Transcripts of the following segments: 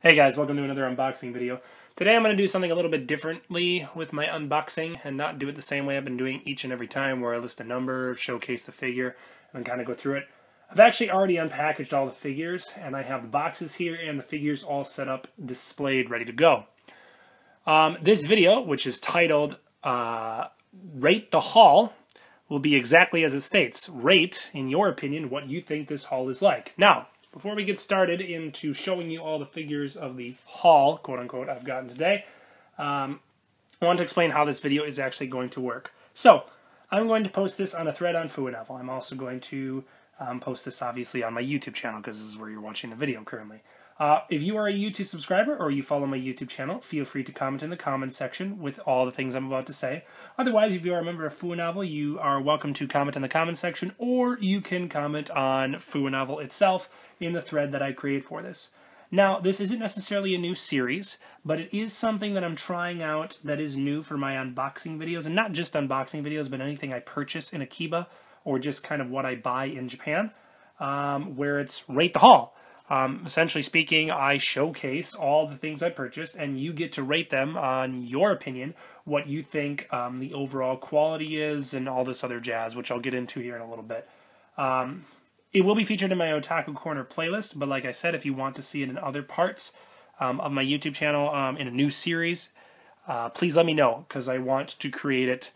Hey guys, welcome to another unboxing video. Today I'm going to do something a little bit differently with my unboxing and not do it the same way I've been doing each and every time where I list a number, showcase the figure, and kind of go through it. I've actually already unpackaged all the figures and I have the boxes here and the figures all set up, displayed, ready to go. This video, which is titled Rate the Haul, will be exactly as it states. Rate, in your opinion, what you think this haul is like. Now, before we get started into showing you all the figures of the haul, quote-unquote, I've gotten today, I want to explain how this video is actually going to work. So, I'm going to post this on a thread on Figurine. I'm also going to post this, obviously, on my YouTube channel, because this is where you're watching the video currently. If you are a YouTube subscriber or you follow my YouTube channel, feel free to comment in the comments section with all the things I'm about to say. Otherwise, if you are a member of Figurine, you are welcome to comment in the comments section, or you can comment on Figurine itself in the thread that I create for this. Now, this isn't necessarily a new series, but it is something that I'm trying out that is new for my unboxing videos, and not just unboxing videos, but anything I purchase in Akiba, or just kind of what I buy in Japan, where it's Rate the Haul. Essentially speaking, I showcase all the things I purchased, and you get to rate them on your opinion, what you think the overall quality is, and all this other jazz, which I'll get into here in a little bit. It will be featured in my Otaku Corner playlist, but like I said, if you want to see it in other parts of my YouTube channel in a new series, please let me know, because I want to create it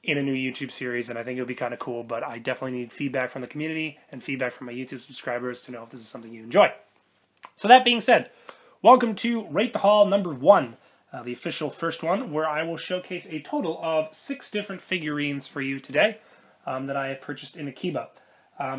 in a new YouTube series, and I think it would be kind of cool, but I definitely need feedback from the community and feedback from my YouTube subscribers to know if this is something you enjoy. So that being said, welcome to Rate the Haul number 1, the official first one, where I will showcase a total of 6 different figurines for you today that I have purchased in Akiba.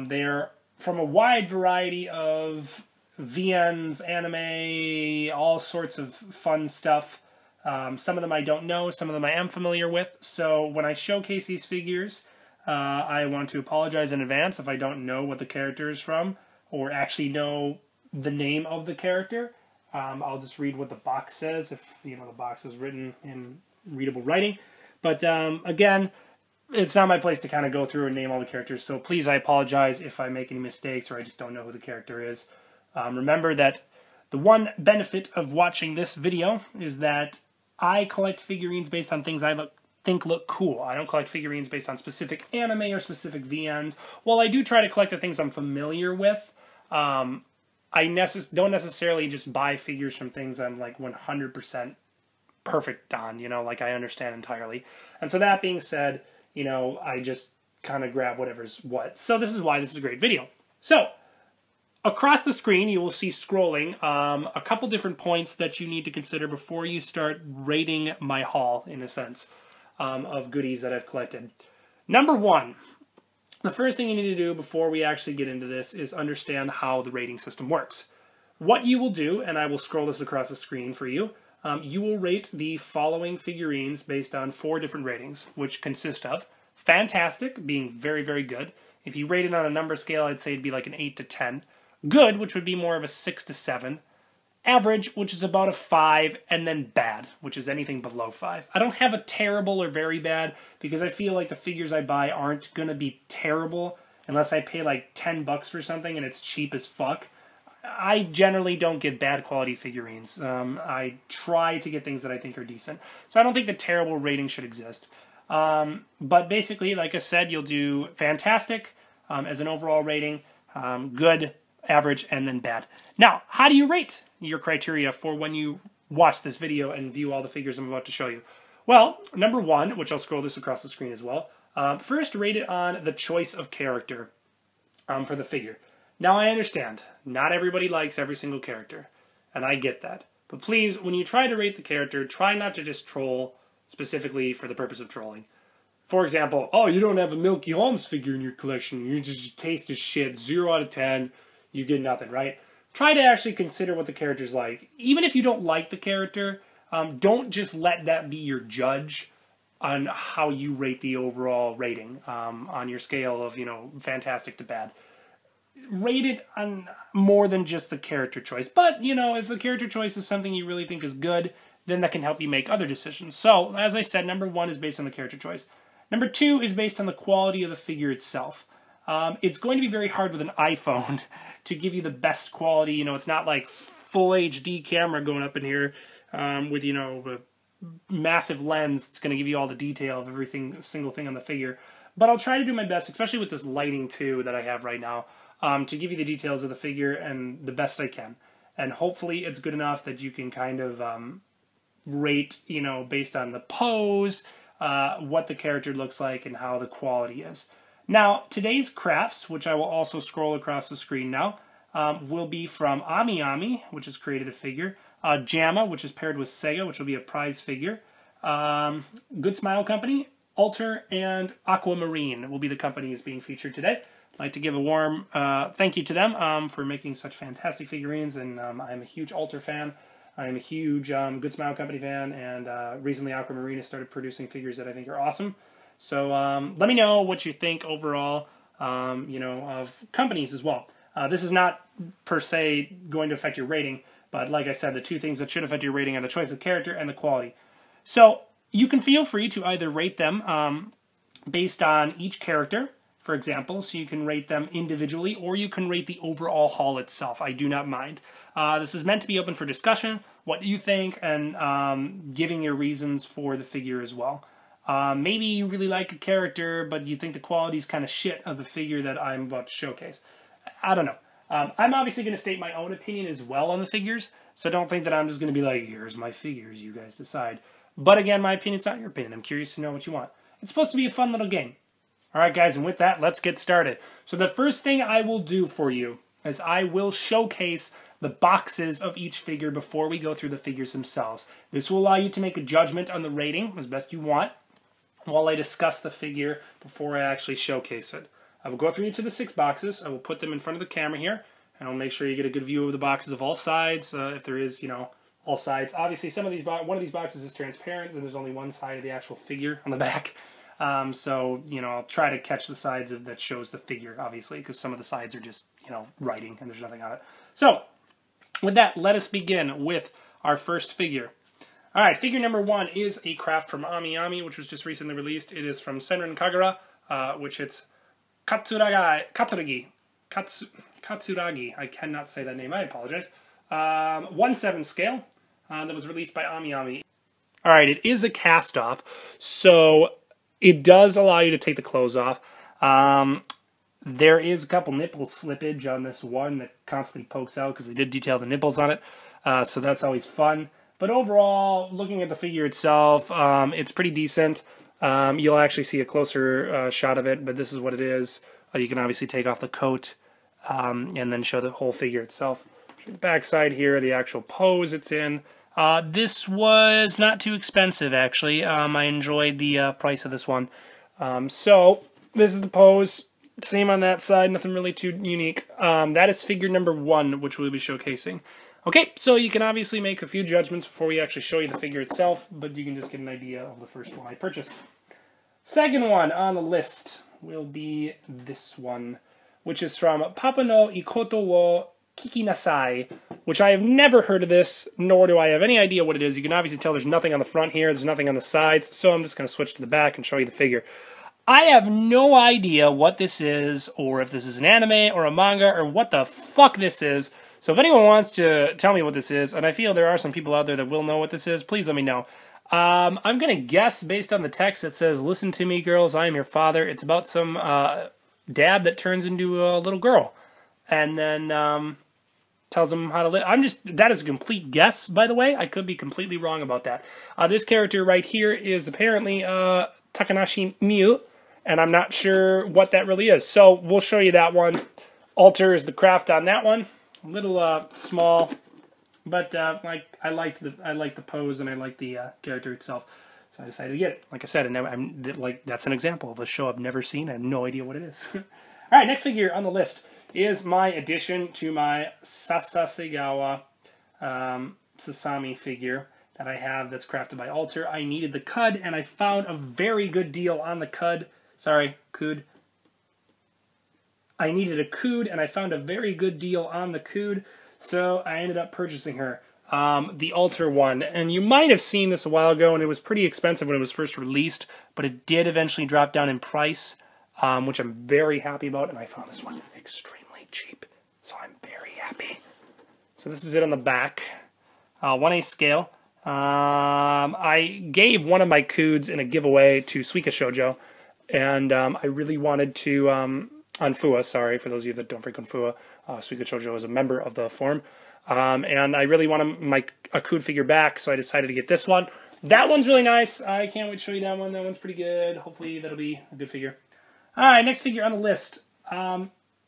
They're from a wide variety of VNs, anime, all sorts of fun stuff. Some of them I don't know, some of them I am familiar with. So when I showcase these figures, I want to apologize in advance if I don't know what the character is from, or actually know the name of the character. I'll just read what the box says, if the box is written in readable writing. But again, it's not my place to kind of go through and name all the characters, so please, I apologize if I make any mistakes or I just don't know who the character is. Remember that the one benefit of watching this video is that I collect figurines based on things I think look cool. I don't collect figurines based on specific anime or specific VNs. While I do try to collect the things I'm familiar with, I don't necessarily just buy figures from things I'm like 100% perfect on, like I understand entirely. And so that being said, I just kind of grab whatever's what. So this is why this is a great video. So, across the screen, you will see scrolling a couple different points that you need to consider before you start rating my haul, in a sense, of goodies that I've collected. Number 1, the first thing you need to do before we actually get into this is understand how the rating system works. What you will do, and I will scroll this across the screen for you, you will rate the following figurines based on 4 different ratings, which consist of fantastic, being very, very good. If you rate it on a number scale, I'd say it'd be like an 8 to 10. Good, which would be more of a 6 to 7. Average, which is about a 5. And then bad, which is anything below 5. I don't have a terrible or very bad, because I feel like the figures I buy aren't going to be terrible unless I pay like 10 bucks for something and it's cheap as fuck. I generally don't get bad quality figurines. I try to get things that I think are decent. So I don't think the terrible rating should exist. But basically, like I said, you'll do fantastic as an overall rating, good, average, and then bad. Now, how do you rate your criteria for when you watch this video and view all the figures I'm about to show you? Well, number 1, which I'll scroll this across the screen as well, first rate it on the choice of character for the figure. Now, I understand, not everybody likes every single character, and I get that. But please, when you try to rate the character, try not to just troll specifically for the purpose of trolling. For example, oh, you don't have a Milky Holmes figure in your collection, you just taste as shit, 0 out of 10, you get nothing, right? Try to actually consider what the character's like. Even if you don't like the character, don't just let that be your judge on how you rate the overall rating on your scale of, fantastic to bad. Rate it on more than just the character choice. But, if a character choice is something you really think is good, then that can help you make other decisions. So, as I said, number 1 is based on the character choice. Number 2 is based on the quality of the figure itself. It's going to be very hard with an iPhone to give you the best quality. It's not like full HD camera going up in here with, you know, a massive lens. It's going to give you all the detail of everything, single thing on the figure. But I'll try to do my best, especially with this lighting too that I have right now, to give you the details of the figure and the best I can. And hopefully it's good enough that you can kind of rate, you know, based on the pose, what the character looks like and how the quality is. Now, today's crafts, which I will also scroll across the screen now, will be from Ami Ami, which has created a figure, JAMA, which is paired with Sega, which will be a prize figure, Good Smile Company, Alter, and Aquamarine will be the companies being featured today. I'd like to give a warm thank you to them for making such fantastic figurines, and I'm a huge Alter fan. I'm a huge Good Smile Company fan, and recently Aquamarine has started producing figures that I think are awesome. So let me know what you think overall, you know, of companies as well. This is not per se going to affect your rating, but like I said, the two things that should affect your rating are the choice of character and the quality. So you can feel free to either rate them based on each character, for example, so you can rate them individually, or you can rate the overall haul itself. I do not mind. This is meant to be open for discussion, what you think, and giving your reasons for the figure as well. Maybe you really like a character, but you think the quality's kind of shit of the figure that I'm about to showcase. I don't know. I'm obviously going to state my own opinion as well on the figures, so don't think that I'm just going to be like, here's my figures, you guys decide. But again, my opinion's not your opinion. I'm curious to know what you want. It's supposed to be a fun little game. Alright guys, and with that, let's get started. So the first thing I will do for you is I will showcase the boxes of each figure before we go through the figures themselves. This will allow you to make a judgment on the rating as best you want while I discuss the figure before I actually showcase it. I will go through each of the 6 boxes. I will put them in front of the camera here, and I'll make sure you get a good view of the boxes of all sides, if there is, you know, all sides. Obviously, one of these boxes is transparent, and there's only one side of the actual figure on the back. So, you know, I'll try to catch the sides that shows the figure, obviously, because some of the sides are just, you know, writing, and there's nothing on it. So, with that, let us begin with our first figure. Alright, figure number 1 is a craft from Ami Ami, which was just recently released. It is from Senran Kagura, which it's Katsuragi. I cannot say that name, I apologize. 1/7 scale, that was released by Ami Ami. Alright, it is a cast-off, so it does allow you to take the clothes off. There is a couple nipple slippage on this one that constantly pokes out because they did detail the nipples on it, so that's always fun. But overall, looking at the figure itself, it's pretty decent. You'll actually see a closer shot of it, but this is what it is. You can obviously take off the coat and then show the whole figure itself. Show the back side here, the actual pose it's in. This was not too expensive, actually. I enjoyed the price of this one. So, this is the pose. Same on that side, nothing really too unique. That is figure number 1, which we'll be showcasing. Okay, so you can obviously make a few judgments before we actually show you the figure itself, but you can just get an idea of the first one I purchased. Second one on the list will be this one, which is from Papa no Ikoto wo Kikinasai, which I have never heard of this, nor do I have any idea what it is. You can obviously tell there's nothing on the front here, there's nothing on the sides, so I'm just going to switch to the back and show you the figure. I have no idea what this is, or if this is an anime or a manga, or what the fuck this is. So if anyone wants to tell me what this is, and I feel there are some people out there that will know what this is, please let me know. I'm going to guess based on the text that says, "Listen to me, girls, I am your father." It's about some dad that turns into a little girl and then tells them how to live. That is a complete guess, by the way. I could be completely wrong about that. This character right here is apparently Takanashi Miu, and I'm not sure what that really is. So we'll show you that one. Alter is the craft on that one. A little small, but I like the pose and I like the character itself, so I decided to get it. Like I said, that's an example of a show I've never seen. I have no idea what it is. All right, next figure on the list is my addition to my Sasasegawa Sasami figure that I have that's crafted by Alter. I needed the Cud, and I found a very good deal on the Cud. Sorry, Cud. I needed a Cood, and I found a very good deal on the Cood, so I ended up purchasing her. The Alter one, and you might have seen this a while ago, and it was pretty expensive when it was first released, but it did eventually drop down in price, which I'm very happy about, and I found this one extremely cheap, so I'm very happy. So this is it on the back. 1/8 scale. I gave one of my Coods in a giveaway to Suika Shoujo, and I really wanted to, on FUA, sorry, for those of you that don't frequent FUA, Suika Shoujo is a member of the forum, and I really wanted a Cood figure back, so I decided to get this one. That one's really nice. I can't wait to show you that one. That one's pretty good. Hopefully that'll be a good figure. All right, next figure on the list.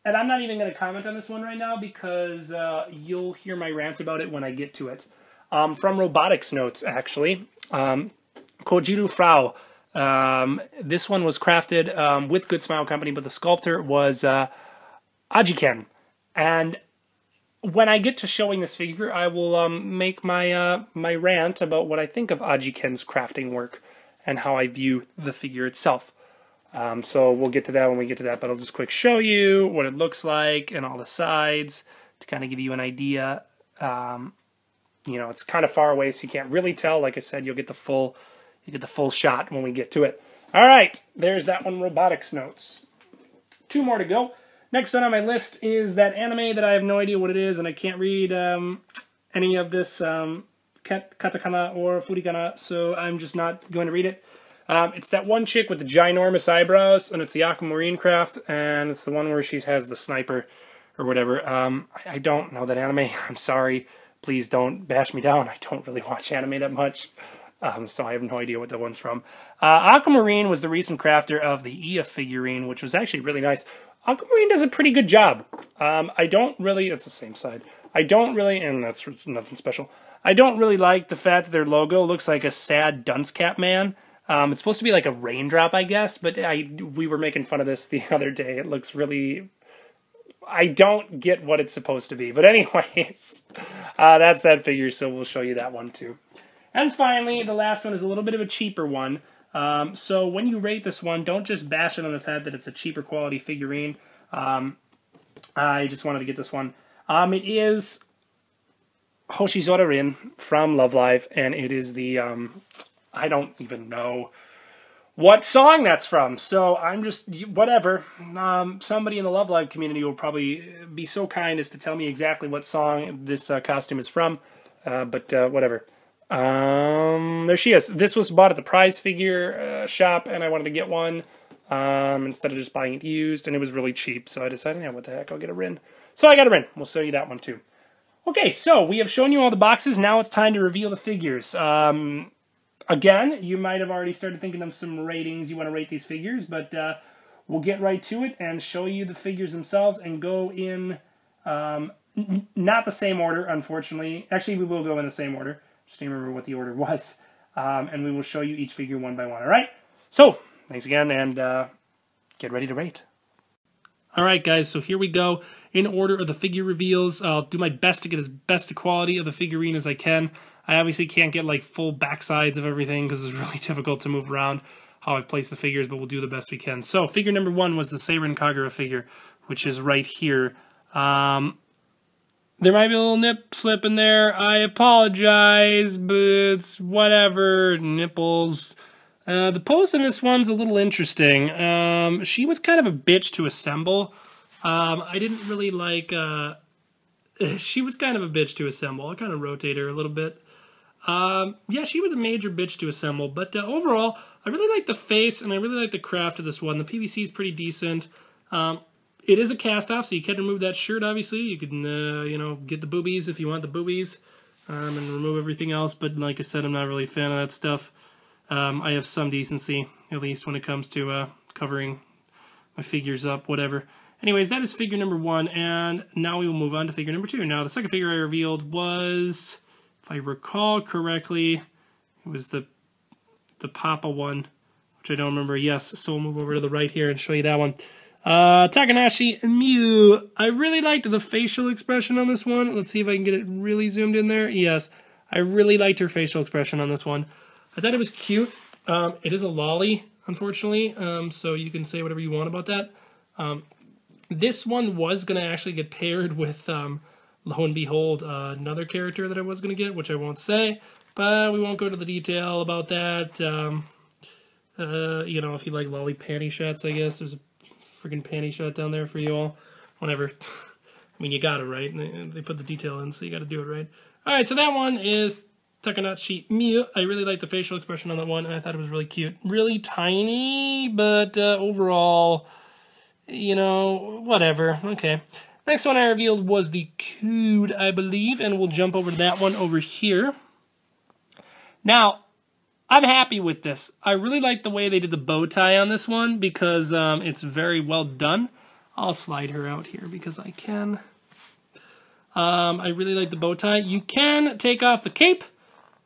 And I'm not even going to comment on this one right now because you'll hear my rant about it when I get to it. From Robotics Notes, actually. Kojiru Frau. This one was crafted with Good Smile Company, but the sculptor was Ajiken. And when I get to showing this figure, I will make my my rant about what I think of Ajiken's crafting work and how I view the figure itself. So we'll get to that when we get to that, but I'll just quick show you what it looks like and all the sides to kind of give you an idea. You know, it's kind of far away, so you can't really tell. Like I said, you'll get the full shot when we get to it. All right, there's that one, Robotics Notes. 2 more to go. Next one on my list is that anime that I have no idea what it is, and I can't read any of this katakana or furikana, so I'm just not going to read it. It's that one chick with the ginormous eyebrows, and it's the Aquamarine craft, and it's the one where she has the sniper or whatever. I don't know that anime. I'm sorry. Please don't bash me down. I don't really watch anime that much, so I have no idea what that one's from. Aquamarine was the recent crafter of the Ia figurine, which was actually really nice. Aquamarine does a pretty good job. I don't really... It's the same side. I don't really... And that's nothing special. I don't really like the fact that their logo looks like a sad dunce cap man. It's supposed to be like a raindrop, I guess, but we were making fun of this the other day. It looks really... I don't get what it's supposed to be. But anyways, that's that figure, so we'll show you that one too. And finally, the last one is a little bit of a cheaper one. So when you rate this one, don't just bash it on the fact that it's a cheaper quality figurine. I just wanted to get this one. It is Hoshizora Rin from Love Live, and it is the, I don't even know what song that's from, so I'm just, whatever. Somebody in the Love Live community will probably be so kind as to tell me exactly what song this costume is from, but whatever. There she is. This was bought at the prize figure shop, and I wanted to get one instead of just buying it used, and it was really cheap, so I decided, yeah, what the heck, I'll get a Rin. So I got a Rin. We'll show you that one too. Okay, so we have shown you all the boxes. Now it's time to reveal the figures. Again, you might have already started thinking of some ratings you want to rate these figures, but we'll get right to it and show you the figures themselves and go in not the same order, unfortunately. Actually, we will go in the same order. Just need to remember what the order was. And we will show you each figure one by one, all right? So, thanks again, and get ready to rate. All right, guys, so here we go. In order of the figure reveals, I'll do my best to get as best a quality of the figurine as I can. I obviously can't get like full backsides of everything because it's really difficult to move around how I've placed the figures, but we'll do the best we can. So figure number 1 was the Seirin Kagura figure, which is right here. There might be a little nip slip in there. I apologize, but it's whatever. Nipples. The pose in this one's a little interesting. She was kind of a bitch to assemble. I didn't really like... she was kind of a bitch to assemble. I'll kind of rotate her a little bit. Yeah, she was a major bitch to assemble, but overall, I really like the face, and I really like the craft of this one. The PVC is pretty decent. It is a cast-off, so you can remove that shirt, obviously. You can, you know, get the boobies if you want the boobies, and remove everything else, but like I said, I'm not really a fan of that stuff. I have some decency, at least when it comes to covering my figures up, whatever. Anyways, that is figure number 1, and now we will move on to figure number 2. Now, the second figure I revealed was, if I recall correctly, it was the Papa one, which I don't remember. Yes, so we'll move over to the right here and show you that one. Takanashi Mew. I really liked the facial expression on this one. Let's see if I can get it really zoomed in there. Yes, I really liked her facial expression on this one. I thought it was cute. It is a lolly, unfortunately, so you can say whatever you want about that. This one was going to actually get paired with, lo and behold, another character that I was going to get, which I won't say, but we won't go to the detail about that. You know, if you like lolly panty shots, I guess. There's a freaking panty shot down there for you all. Whatever. I mean, you gotta, right? They put the detail in, so you gotta do it right. Alright, so that one is Takanashi Miyu. I really like the facial expression on that one, and I thought it was really cute. Really tiny, but overall, you know, whatever. Okay. Next one I revealed was the Cood, I believe, and we'll jump over to that one over here. Now, I'm happy with this. I really like the way they did the bow tie on this one because it's very well done. I'll slide her out here because I can. I really like the bow tie. You can take off the cape.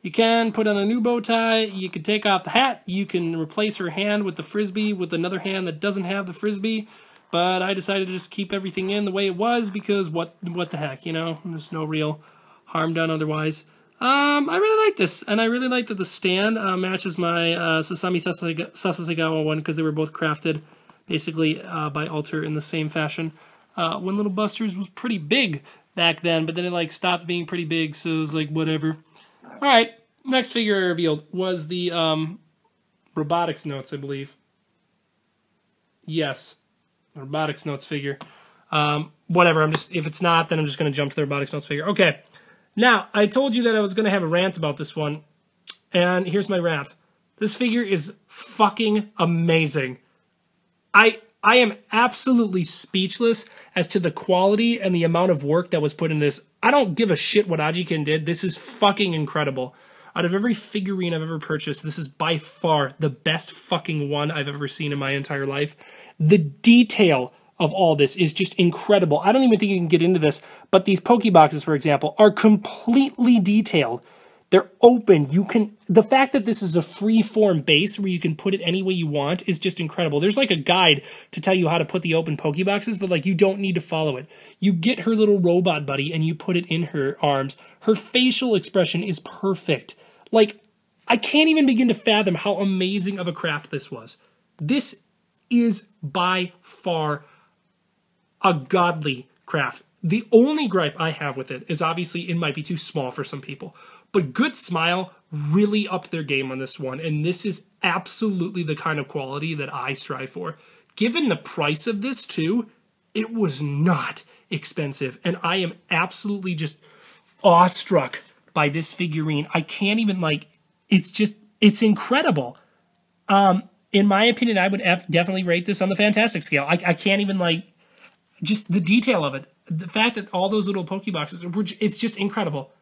You can put on a new bow tie. You can take off the hat. You can replace her hand with the frisbee with another hand that doesn't have the frisbee. But I decided to just keep everything in the way it was because what the heck, you know? There's no real harm done otherwise. I really like this, and I really like that the stand matches my Sasami Sasasegawa one because they were both crafted basically by Alter in the same fashion. When Little Busters was pretty big back then, but then it like stopped being pretty big, so it was like whatever. All right, next figure I revealed was the Robotics Notes, I believe. Yes. Robotics Notes figure. Whatever, if it's not, then I'm just going to jump to the Robotics Notes figure. Okay, now, I told you that I was going to have a rant about this one, and here's my rant. This figure is fucking amazing. I am absolutely speechless as to the quality and the amount of work that was put in this. I don't give a shit what Ajiken did. This is fucking incredible. Out of every figurine I've ever purchased, this is by far the best fucking one I've ever seen in my entire life. The detail of all this is just incredible. I don't even think you can get into this, but these Pokeboxes, for example, are completely detailed. They're open. The fact that this is a free-form base where you can put it any way you want is just incredible. There's like a guide to tell you how to put the open Pokeboxes, but like you don't need to follow it. You get her little robot buddy and you put it in her arms. Her facial expression is perfect. Like, I can't even begin to fathom how amazing of a craft this was. This is by far a godly craft. The only gripe I have with it is obviously it might be too small for some people. But Good Smile really upped their game on this one, and this is absolutely the kind of quality that I strive for. Given the price of this too, it was not expensive, and I am absolutely just awestruck by this figurine. I can't even it's incredible. In my opinion, I would definitely rate this on the fantastic scale. I can't even just the detail of it. The fact that all those little Pokeboxes, it's just incredible.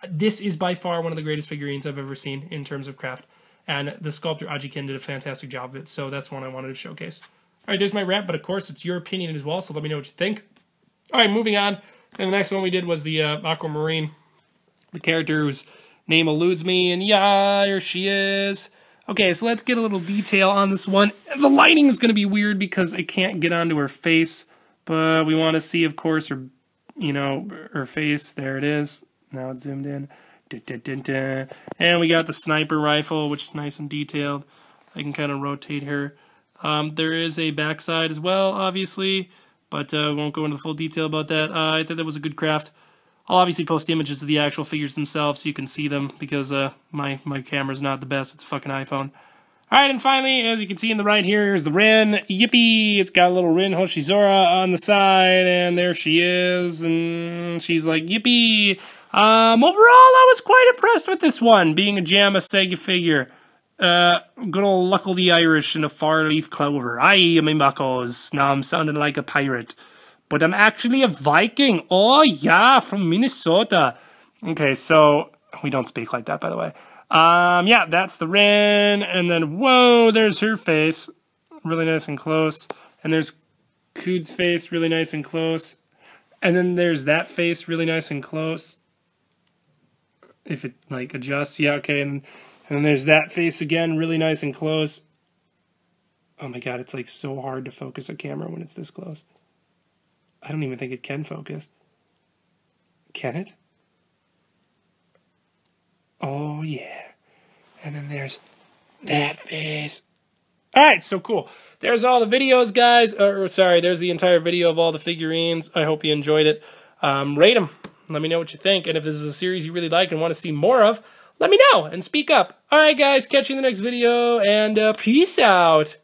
This is by far one of the greatest figurines I've ever seen in terms of craft. And the sculptor Ajiken did a fantastic job of it, so that's one I wanted to showcase. All right, there's my rant, but of course it's your opinion as well, so let me know what you think. All right, moving on. And the next one we did was the Aquamarine. The character whose name eludes me, and yeah, here she is. Okay, so let's get a little detail on this one. The lighting is going to be weird because it can't get onto her face, but we want to see, of course, her, her face. There it is. Now it's zoomed in. And we got the sniper rifle, which is nice and detailed. I can kind of rotate her. There is a backside as well, obviously, but we won't go into full detail about that. I thought that was a good craft. I'll obviously post images of the actual figures themselves so you can see them because my camera's not the best. It's a fucking iPhone. Alright, and finally, as you can see in the right here, here's the Rin. Yippee! It's got a little Rin Hoshizora on the side, and there she is, and she's like, yippee! Overall, I was quite impressed with this one, being a JAMA Sega figure. Good old Luckle the Irish in a far-leaf clover. Aye, my muckos. Now I'm sounding like a pirate. But I'm actually a Viking. Oh, yeah, from Minnesota. Okay, so, we don't speak like that, by the way. Yeah, that's the Rin, and then, whoa, there's her face. Really nice and close. And there's Cood's face, really nice and close. And then there's that face, really nice and close. If it, adjusts, yeah, okay. And then there's that face again, really nice and close. Oh my god, it's, so hard to focus a camera when it's this close. I don't even think it can focus. Can it? Oh, yeah. And then there's that face. Alright, so cool. There's all the videos, guys. There's the entire video of all the figurines. I hope you enjoyed it. Rate them. Let me know what you think. And if this is a series you really like and want to see more of, let me know and speak up. Alright, guys. Catch you in the next video. And peace out.